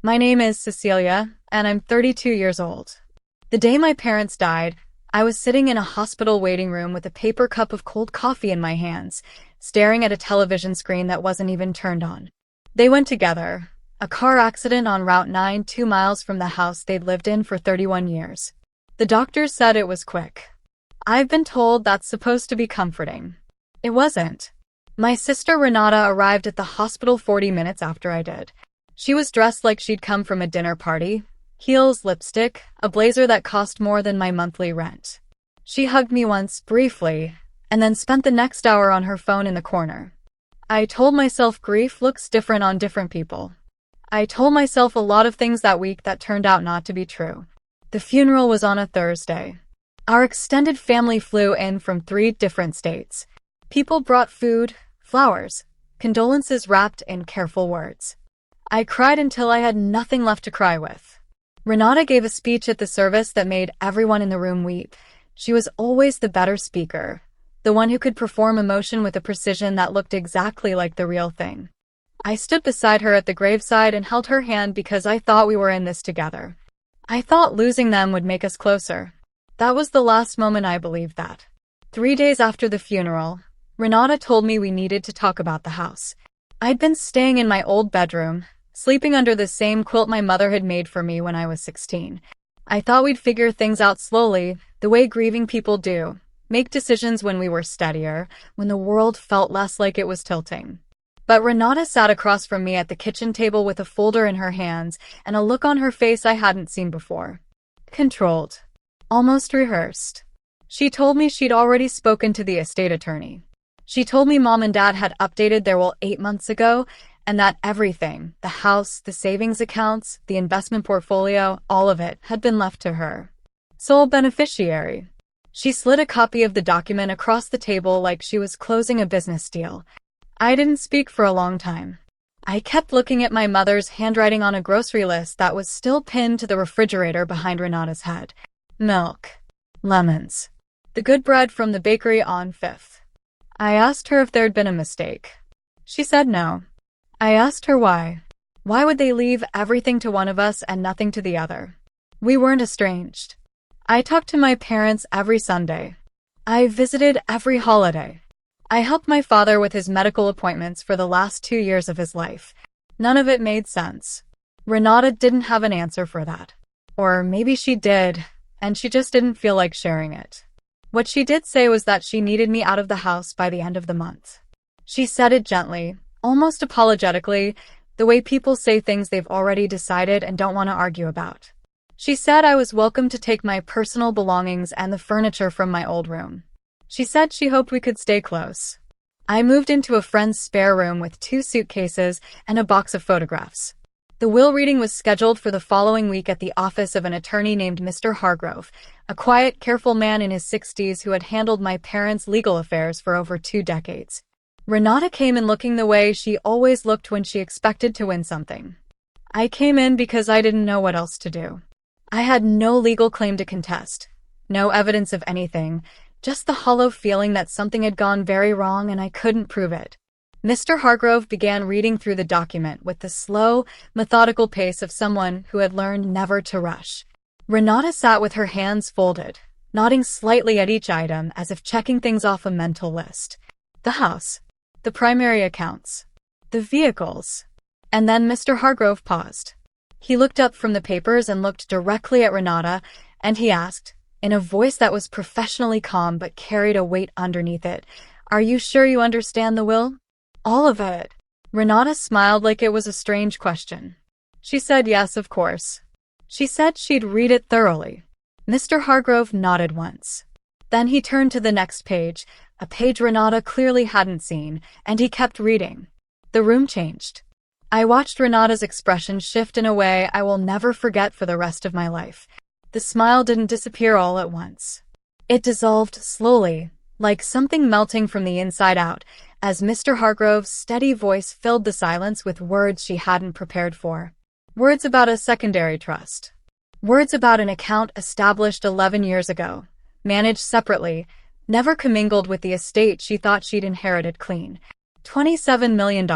My name is Cecilia, and I'm 32 years old. The day my parents died, I was sitting in a hospital waiting room with a paper cup of cold coffee in my hands, staring at a television screen that wasn't even turned on. They went together. A car accident on Route 9, 2 miles from the house they'd lived in for 31 years. The doctors said it was quick. I've been told that's supposed to be comforting. It wasn't. My sister Renata arrived at the hospital 40 minutes after I did. She was dressed like she'd come from a dinner party. Heels, lipstick, a blazer that cost more than my monthly rent. She hugged me once, briefly, and then spent the next hour on her phone in the corner. I told myself grief looks different on different people. I told myself a lot of things that week that turned out not to be true. The funeral was on a Thursday. Our extended family flew in from 3 different states. People brought food, flowers, condolences wrapped in careful words. I cried until I had nothing left to cry with. Renata gave a speech at the service that made everyone in the room weep. She was always the better speaker, the one who could perform emotion with a precision that looked exactly like the real thing. I stood beside her at the graveside and held her hand because I thought we were in this together. I thought losing them would make us closer. That was the last moment I believed that. 3 days after the funeral, Renata told me we needed to talk about the house. I'd been staying in my old bedroom, sleeping under the same quilt my mother had made for me when I was 16. I thought we'd figure things out slowly, the way grieving people do, make decisions when we were steadier, when the world felt less like it was tilting. But Renata sat across from me at the kitchen table with a folder in her hands and a look on her face I hadn't seen before. Controlled. Almost rehearsed. She told me she'd already spoken to the estate attorney. She told me Mom and Dad had updated their will 8 months ago, and that everything, the house, the savings accounts, the investment portfolio, all of it, had been left to her. Sole beneficiary. She slid a copy of the document across the table like she was closing a business deal. I didn't speak for a long time. I kept looking at my mother's handwriting on a grocery list that was still pinned to the refrigerator behind Renata's head. Milk. Lemons. The good bread from the bakery on 5th. I asked her if there'd been a mistake. She said no. I asked her why. Why would they leave everything to one of us and nothing to the other? We weren't estranged. I talked to my parents every Sunday. I visited every holiday. I helped my father with his medical appointments for the last 2 years of his life. None of it made sense. Renata didn't have an answer for that. Or maybe she did, and she just didn't feel like sharing it. What she did say was that she needed me out of the house by the end of the month. She said it gently, almost apologetically, the way people say things they've already decided and don't want to argue about. She said I was welcome to take my personal belongings and the furniture from my old room. She said she hoped we could stay close. I moved into a friend's spare room with 2 suitcases and a box of photographs. The will reading was scheduled for the following week at the office of an attorney named Mr. Hargrove, a quiet, careful man in his 60s who had handled my parents' legal affairs for over 2 decades. Renata came in looking the way she always looked when she expected to win something. I came in because I didn't know what else to do. I had no legal claim to contest, no evidence of anything, just the hollow feeling that something had gone very wrong and I couldn't prove it. Mr. Hargrove began reading through the document with the slow, methodical pace of someone who had learned never to rush. Renata sat with her hands folded, nodding slightly at each item as if checking things off a mental list. The house, the primary accounts, the vehicles. And then Mr. Hargrove paused. He looked up from the papers and looked directly at Renata, and he asked, in a voice that was professionally calm but carried a weight underneath it, "Are you sure you understand the will?" "All of it." Renata smiled like it was a strange question. She said yes, of course. She said she'd read it thoroughly. Mr. Hargrove nodded once. Then he turned to the next page, a page Renata clearly hadn't seen, and he kept reading. The room changed. I watched Renata's expression shift in a way I will never forget for the rest of my life. The smile didn't disappear all at once. It dissolved slowly, like something melting from the inside out, as Mr. Hargrove's steady voice filled the silence with words she hadn't prepared for. Words about a secondary trust. Words about an account established 11 years ago, managed separately, never commingled with the estate she thought she'd inherited clean. $27 million.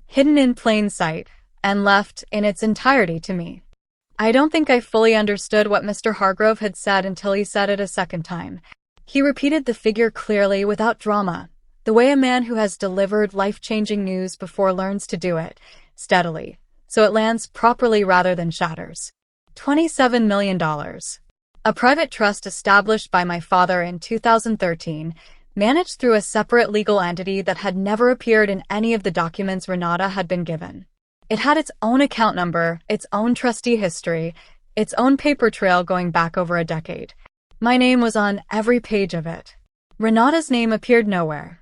Hidden in plain sight, and left in its entirety to me. I don't think I fully understood what Mr. Hargrove had said until he said it a second time. He repeated the figure clearly, without drama, the way a man who has delivered life-changing news before learns to do it, steadily, so it lands properly rather than shatters. $27 million. A private trust established by my father in 2013, managed through a separate legal entity that had never appeared in any of the documents Ranata had been given. It had its own account number, its own trustee history, its own paper trail going back over a decade. My name was on every page of it. Renata's name appeared nowhere.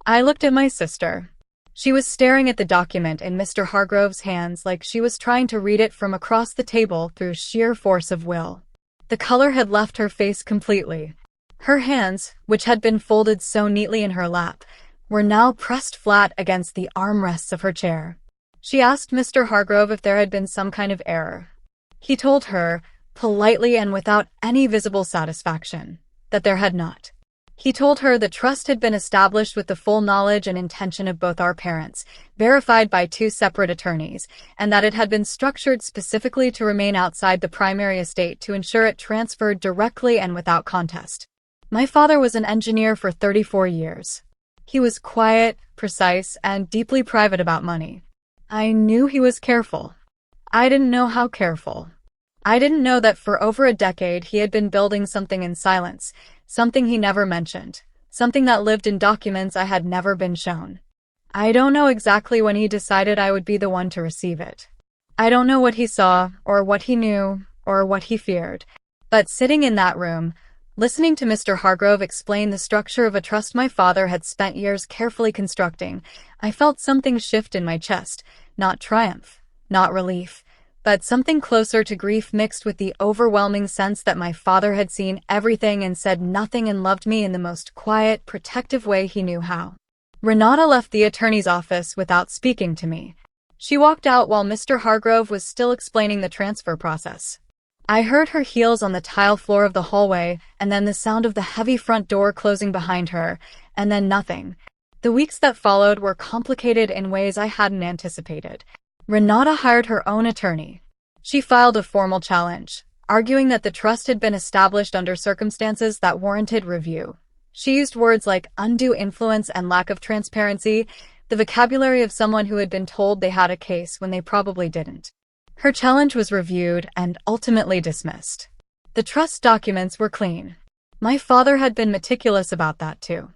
I looked at my sister. She was staring at the document in Mr. Hargrove's hands like she was trying to read it from across the table through sheer force of will. The color had left her face completely. Her hands, which had been folded so neatly in her lap, were now pressed flat against the armrests of her chair. She asked Mr. Hargrove if there had been some kind of error. He told her, politely and without any visible satisfaction, that there had not. He told her the trust had been established with the full knowledge and intention of both our parents, verified by 2 separate attorneys, and that it had been structured specifically to remain outside the primary estate to ensure it transferred directly and without contest. My father was an engineer for 34 years. He was quiet, precise, and deeply private about money. I knew he was careful. I didn't know how careful. I didn't know that for over a decade he had been building something in silence, something he never mentioned, something that lived in documents I had never been shown. I don't know exactly when he decided I would be the one to receive it. I don't know what he saw, or what he knew, or what he feared. But sitting in that room, listening to Mr. Hargrove explain the structure of a trust my father had spent years carefully constructing, I felt something shift in my chest, not triumph, not relief, but something closer to grief mixed with the overwhelming sense that my father had seen everything and said nothing and loved me in the most quiet, protective way he knew how. Ranata left the attorney's office without speaking to me. She walked out while Mr. Hargrove was still explaining the transfer process. I heard her heels on the tile floor of the hallway, and then the sound of the heavy front door closing behind her, and then nothing. The weeks that followed were complicated in ways I hadn't anticipated. Ranata hired her own attorney. She filed a formal challenge, arguing that the trust had been established under circumstances that warranted review. She used words like undue influence and lack of transparency, the vocabulary of someone who had been told they had a case when they probably didn't. Her challenge was reviewed and ultimately dismissed. The trust documents were clean. My father had been meticulous about that too.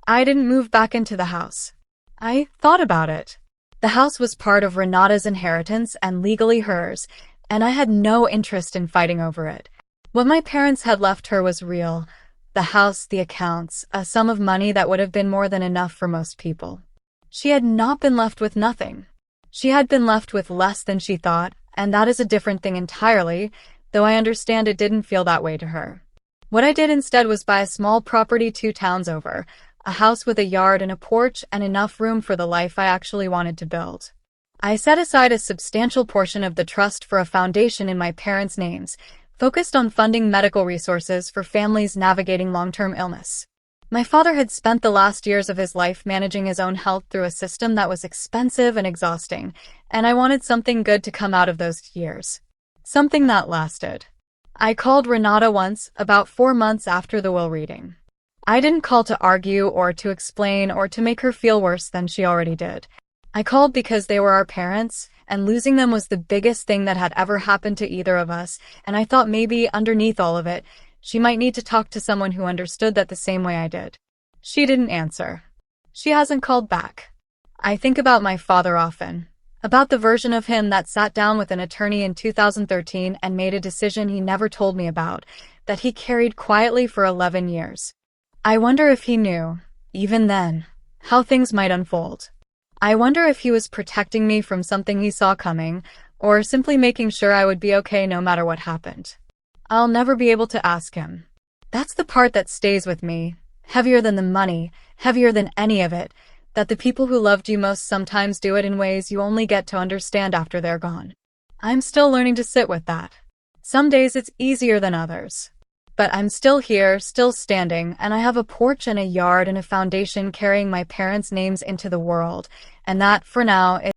I didn't move back into the house. I thought about it. The house was part of Renata's inheritance and legally hers, and I had no interest in fighting over it. What my parents had left her was real. The house, the accounts, a sum of money that would have been more than enough for most people. She had not been left with nothing. She had been left with less than she thought, and that is a different thing entirely, though I understand it didn't feel that way to her. What I did instead was buy a small property 2 towns over, a house with a yard and a porch and enough room for the life I actually wanted to build. I set aside a substantial portion of the trust for a foundation in my parents' names, focused on funding medical resources for families navigating long-term illness. My father had spent the last years of his life managing his own health through a system that was expensive and exhausting, and I wanted something good to come out of those years. Something that lasted. I called Ranata once, about 4 months after the will reading. I didn't call to argue or to explain or to make her feel worse than she already did. I called because they were our parents, and losing them was the biggest thing that had ever happened to either of us, and I thought maybe, underneath all of it, she might need to talk to someone who understood that the same way I did. She didn't answer. She hasn't called back. I think about my father often. About the version of him that sat down with an attorney in 2013 and made a decision he never told me about, that he carried quietly for 11 years. I wonder if he knew, even then, how things might unfold. I wonder if he was protecting me from something he saw coming, or simply making sure I would be okay no matter what happened. I'll never be able to ask him. That's the part that stays with me, heavier than the money, heavier than any of it, that the people who loved you most sometimes do it in ways you only get to understand after they're gone. I'm still learning to sit with that. Some days it's easier than others. But I'm still here, still standing, and I have a porch and a yard and a foundation carrying my parents' names into the world, and that, for now,